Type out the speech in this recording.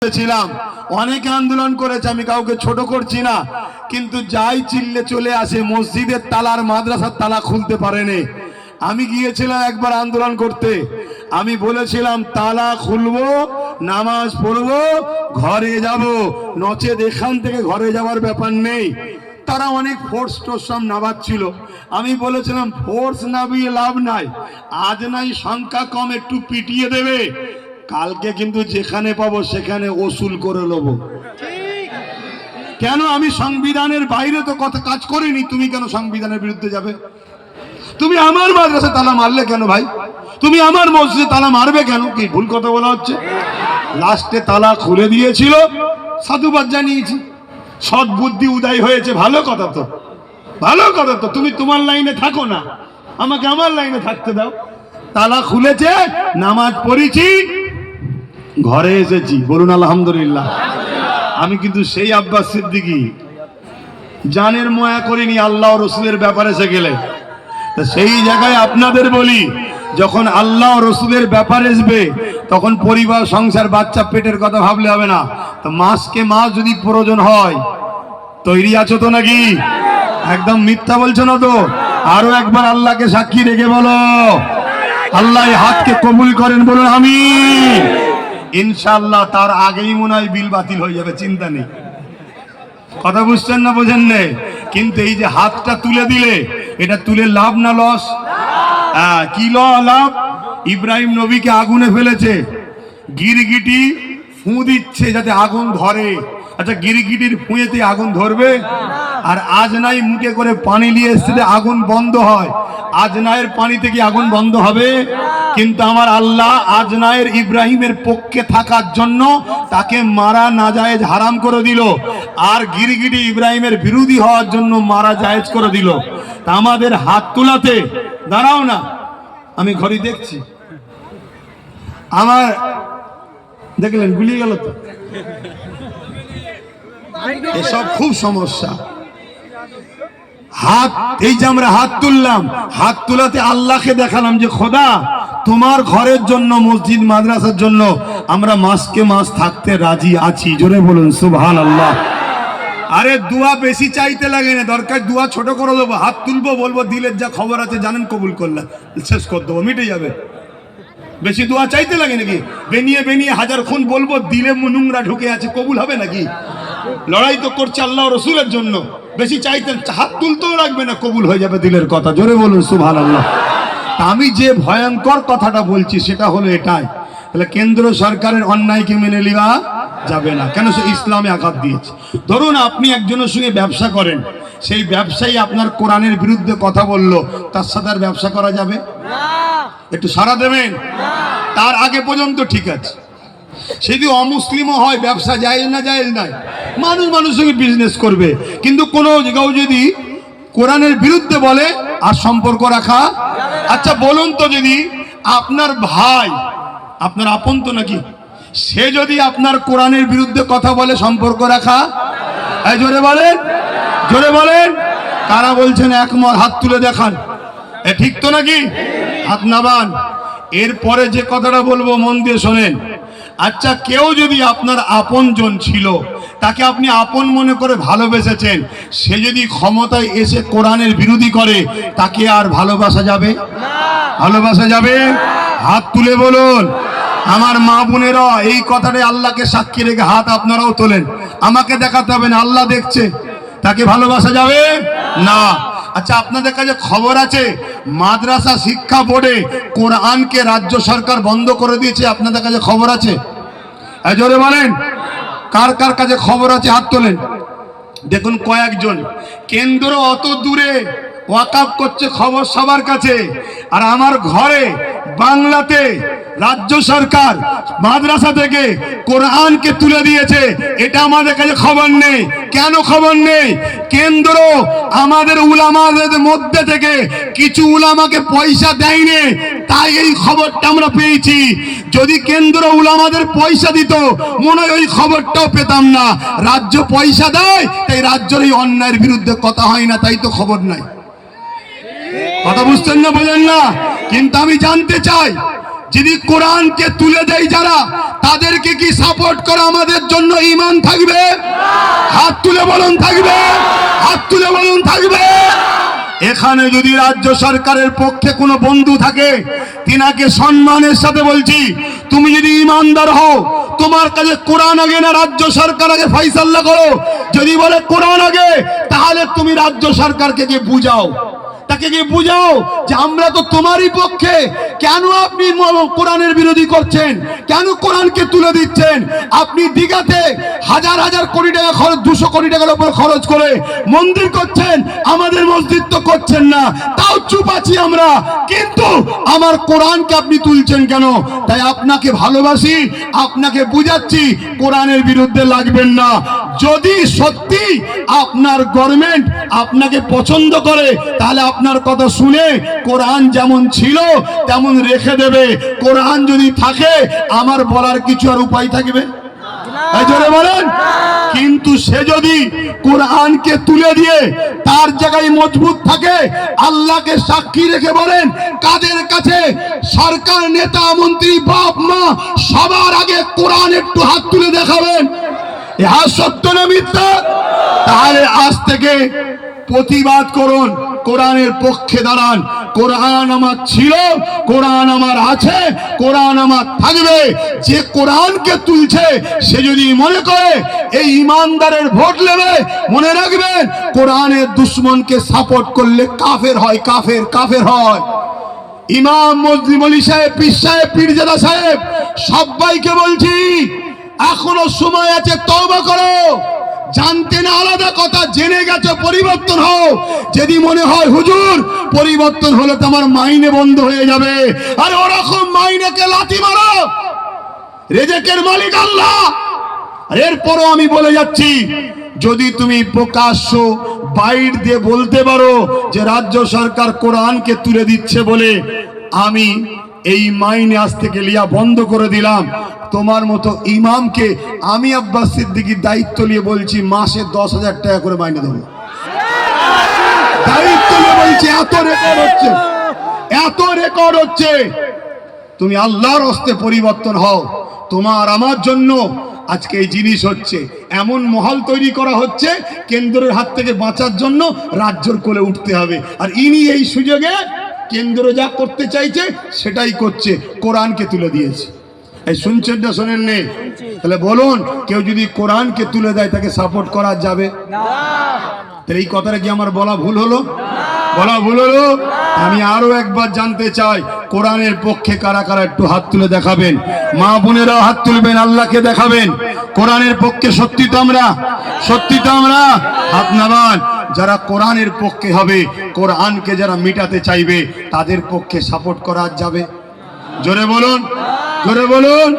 বলেছিলাম অনেকে আন্দোলন করেছে, আমি কাউকে ছোট করছি না, কিন্তু যাই চিল্লে চলে আসে মসজিদের তালার মাদ্রাসার তালা খুলতে পারেনি। আমি গিয়েছিলাম একবার আন্দোলন করতে, আমি বলেছিলাম তালা খুলবো, নামাজ পড়বো, ঘরে যাব, নচেত এখান থেকে ঘরে যাওয়ার ব্যাপার নেই। তারা অনেক ফোর্স টোর্স সব নামাচ্ছিল, আমি বলেছিলাম ফোর্স নামিয়ে লাভ নাই, আজ নাই সংখ্যা কম, একটু পিটিয়ে দেবে, কালকে কিন্তু যেখানে পাবো সেখানে ওসুল করে নেব। কেন? আমি সংবিধানের বাইরে তো কথা কাজ করিনি, তুমি কেন সংবিধানের বিরুদ্ধে যাবে? তুমি আমার মাদ্রাসায় তালা মারলে কেন ভাই? তুমি আমার মসজিদে তালা মারবে কেন? কি ভুল কথা বলা হচ্ছে? লাস্টে তালা খুলে দিয়েছিল, সাধুবাদ জানিয়েছি, সৎ বুদ্ধি উদয় হয়েছে, ভালো কথা তো, ভালো কথা তো। তুমি তোমার লাইনে থাকো না, আমাকে আমার লাইনে থাকতে দাও। তালা খুলেছে, নামাজ পড়েছি, ঘরে এসেছি, বলুন আলহামদুলিল্লাহ। আমি কিন্তু সেই আব্বাস সিদ্দিকী, জানের ময়া করিনি আল্লাহ রসুলের ব্যাপারে এসে গেলে। তো সেই জায়গায় আপনাদের বলি, যখন আল্লাহ রসুলের ব্যাপার আসবে তখন পরিবার, সংসার, বাচ্চা, পেটের কথা ভাবলে হবে না। তো মাসকে মাস যদি প্রয়োজন হয়, তৈরি আছো তো নাকি? একদম মিথ্যা বলছো না তো? আরো একবার আল্লাহকে সাক্ষী রেখে বলো, আল্লাহ এই হাতকে কবুল করেন, বলুন আমিন। ইনশাআল্লাহ তার আগেই মনে হয় বিল বাতিল হয়ে যাবে, চিন্তা নেই। কথা বুঝছেন না বোঝেন নেই? কিন্তু এই যে হাতটা তুলে দিলে, এটা তুলে লাভ না লস? কি লাভ? ইব্রাহিম নবীকে আগুনে ফেলেছে, গিরগিটি ফু দিচ্ছে যাতে আগুন ধরে। আচ্ছা, গিরগিটির ফুঁয়েতে আগুন ধরবে? আর আজনাই মুখে করে পানি নিয়ে এসছে, আগুন বন্ধ হয়। আজনায়ের পানি থেকে আগুন বন্ধ হবে? কিন্তু আমার আল্লাহ আজনায়ের ইব্রাহিমের পক্ষে থাকার জন্য তাকে মারা নাজায়েজ হারাম করে দিল, আর গিরগিটি ইব্রাহিমের বিরোধী হওয়ার জন্য মারা জায়েজ করে দিল। তা আমাদের হাত তোলাতে, দাঁড়াও না, আমি ঘড়ি দেখছি, আমার দেখলেন গুলিয়ে গেল তো, এসব খুব সমস্যা। হাত, এই যে আমরা হাত তুললাম, হাত তোলাতে আল্লাহকে দেখালাম যে খোদা তোমার ঘরের জন্য, মসজিদ মাদ্রাসার জন্য আমরা মাসকে মাস থাকতে রাজি আছি। জোরে বলুন সুবহানাল্লাহ। আরে দোয়া বেশি চাইতে লাগে না, দরকার দোয়া ছোট করে দেবো, হাত তুলবো, বলবো দিলের যা খবর আছে জানেন, কবুল করলে শেষ করে দেবো, মিটে যাবে। বেশি দোয়া চাইতে লাগে নাকি? বেনিয়ে বেনিয়ে হাজার খুন বলবো, দিলে নোংরা ঢুকে আছে, কবুল হবে নাকি? লড়াই তো করছে আল্লাহ রসুলের জন্য, বেশি চাইতে, হাত তুলতেও রাখবে না, কবুল হয়ে যাবে দিলের কথা। জোরে বলুন সুবহানাল্লাহ। আমি যে ভয়ঙ্কর কথাটা বলছি সেটা হলো এটাই, তাহলে কেন্দ্র সরকারের অন্যায়কে মেনে নেওয়া যাবে না। কেন? সে ইসলামে আঘাত দিয়েছে। ধরুন আপনি একজনের সঙ্গে ব্যবসা করেন, সেই ব্যবসায়ী আপনার কোরআনের বিরুদ্ধে কথা বলল, তার সাথে আর ব্যবসা করা যাবে? একটু সাড়া দেবেন? তার আগে পর্যন্ত ঠিক আছে। সে যদি অমুসলিমও হয়, ব্যবসা জায়েজ না জায়েজ নাই? মানুষ মানুষের সঙ্গে বিজনেস করবে, কিন্তু কোনো জায়গাও যদি কোরআনের বিরুদ্ধে বলে আর সম্পর্ক রাখা। আচ্ছা বলুন তো, যদি আপনার ভাই, আপনার আপন তো নাকি, সে যদি আপনার কোরআনের বিরুদ্ধে কথা বলে, সম্পর্ক রাখা? জোরে বলেন, জোরে বলেন। কারা বলছেন একমত? হাত তুলে দেখান। ঠিক তো নাকি? হাত নামান। এরপরে যে কথাটা বলবো মন দিয়ে শোনেন। আচ্ছা, কেউ যদি আপনার আপনজন ছিল, তাকে আপনি আপন মনে করে ভালোবেসেছেন, সে যদি ক্ষমতায় এসে কোরআনের বিরোধী করে, তাকে আর ভালোবাসা যাবে? ভালোবাসা যাবে? হাত তুলে বলুন। আমার মা বোনেরা এই কথাটাই আল্লাহকে সাক্ষী রেখে হাত আপনারাও তোলেন, আমাকে দেখাতে হবে না, আল্লাহ দেখছে। তাকে ভালোবাসা যাবে না। আচ্ছা, আপনাদের কাছে খবর আছে মাদ্রাসা শিক্ষা বোর্ডে কোরআনকে রাজ্য সরকার বন্ধ করে দিয়েছে? আপনাদের কাছে খবর আছে? জোরে বলেন, কার কার কাছে খবর আছে? হাত তোলেন। দেখুন কয়েকজন। কেন্দ্র অত দূরে ওয়াকাফ করছে, খবর সবার কাছে। আর আমার ঘরে বাংলাতে রাজ্য সরকার মাদ্রাসা থেকে কোরআনকে তুলে দিয়েছে, এটা আমাদের কাছে খবর নেই। কেন খবর নেই? কেন্দ্র আমাদের উলামাদের মধ্যে থেকে কিছু উলামাকে পয়সা দেয়নি, তাই এই খবরটা আমরা পেয়েছি। যদি কেন্দ্র উলামাদের পয়সা দিত, মনে হয় ওই খবরটাও পেতাম না। রাজ্য পয়সা দেয়, তাই রাজ্যের এই অন্যায়ের বিরুদ্ধে কথা হয় না, তাই তো খবর নাই। কথা বুঝছেন না? বলেন না। কিন্তু আমি জানতে চাই, যদি কোরআনকে তুলে দেয় যারা, তাদেরকে কি সাপোর্ট করা আমাদের জন্য ঈমান থাকবে? হাত তুলে বলুন থাকবে, হাত তুলে বলুন থাকবে। এখানে যদি রাজ্য সরকারের পক্ষে কোনো বন্ধু থাকে, তিনাকে সম্মানের সাথে বলছি, তুমি যদি ইমানদার হও, তোমার কাছে কোরআন আগে না রাজ্য সরকার আগে ফয়সালা করো? যদি বলে কোরআন আগে, তাহলে তুমি রাজ্য সরকারকে গিয়ে বুঝাও, তাকে গিয়ে বুঝাও যে আমরা তো তোমারই পক্ষে, কেন আপনি কোরআনের বিরোধী করছেন, কেন কোরআনকে তুলে দিচ্ছেন? আপনি দিঘাতে হাজার হাজার কোটি টাকা খরচ, 200 কোটি টাকার উপর খরচ করে মন্দির করছেন, আমাদের মসজিদ তো করছেন না, তাও চুপ আছি আমরা, কিন্তু আমার কোরআনকে আপনি তুলছেন কেন? তাই আপনাকে ভালোবাসি, আপনাকে বুঝাচ্ছি, কোরআনের বিরুদ্ধে লাগবেন না। যদি সত্যি আপনার গভর্নমেন্ট আপনাকে পছন্দ করে, তাহলে আপনার কথা শুনে কোরআন যেমন ছিল তেমন রেখে দেবে। কোরআন যদি থাকে, আমার বলার কিছু আর উপায় থাকবে? জোরে বলেন। কিন্তু সে যদি কোরআনকে তুলে দিয়ে তার জায়গায় মজবুত থাকে, আল্লাহকে সাক্ষী রেখে বলেন, কাদের কাছে? সরকার, নেতা, মন্ত্রী, বাপ মা, সবার আগে কোরআন একটু হাত তুলে দেখাবেন। ইহা সত্য না মিথ্যা? তাহলে আজ থেকে প্রতিবাদ করুন, কোরআনের পক্ষে দাঁড়ান। কোরআন আমার ছিল, কোরআন আমার আছে, কোরআন আমার থাকবে। যে কোরআনকে তুলছে সে যদি মনে করে এই ইমানদারের ভোট নেবে, মনে রাখবেন, কোরআনের দুশ্মনকে সাপোর্ট করলে কাফের হয়, কাফের কাফের হয়। ইমাম মজলিম আলী সাহেব, পীর সাহেব, পীরজাদা সাহেব, সবাইকে বলছি, এখনো সময় আছে, তওবা করো। জানতে না আলাদা কথা, জেনে গেছো, পরিবর্তন হও। যদি মনে হয় হুজুর পরিবর্তন হলে তো আমার মাইনে বন্ধ হয়ে যাবে, আরে ওরকম মাইনেকে লাথি মারো, রেজেকের মালিক আল্লাহ। এরপরও আমি বলে যাচ্ছি, যদি তুমি প্রকাশ্য বাইর দিয়ে বলতে পারো যে রাজ্য সরকার কোরআনকে তুলে দিচ্ছে বলে আমি এই মাইনে আজ থেকে লিয়া বন্ধ করে দিলাম, তোমার মতো ইমামকে আমি আব্বাস সিদ্দিকীর দায়িত্ব নিয়ে বলছি, মাসে 10,000 টাকা করে মাইনে দেবো। দায়িত্ব নিয়ে বলছি, এত রেকর্ড হচ্ছে, এত রেকর্ড হচ্ছে। তুমি আল্লাহর হস্তে পরিবর্তন হও। তোমার আমার জন্য আজকে এই জিনিস হচ্ছে, এমন মহল তৈরি করা হচ্ছে, কেন্দ্রের হাত থেকে বাঁচার জন্য রাজ্যর কোলে উঠতে হবে। আর ইনি এই সুযোগে কেন্দ্র যা করতে চাইছে সেটাই করছে, কোরআনকে তুলে দিয়েছে। এই শুনছেন না শোনেন নেই? তাহলে বলুন, কেউ যদি কোরআনকে তুলে দেয় তাকে সাপোর্ট করা যাবে না? তাহলে এই কথাটা কি আমার বলা ভুল হলো? বলা ভুল হলো? আমি আরো একবার জানতে চাই, কোরআনের পক্ষে কারা কারা একটু হাত তুলে দেখাবেন। মা বোনেরাও হাত তুলবেন, আল্লাহকে দেখাবেন। কোরআনের পক্ষে সত্যি তো আমরা, সত্যি তো আমরা, হাত নামান। যারা কোরআনের পক্ষে হবে, কোরআনকে যারা মিটাতে চাইবে, তাদের পক্ষে সাপোর্ট করা যাবে? জোরে বলুন, জোরে বলুন।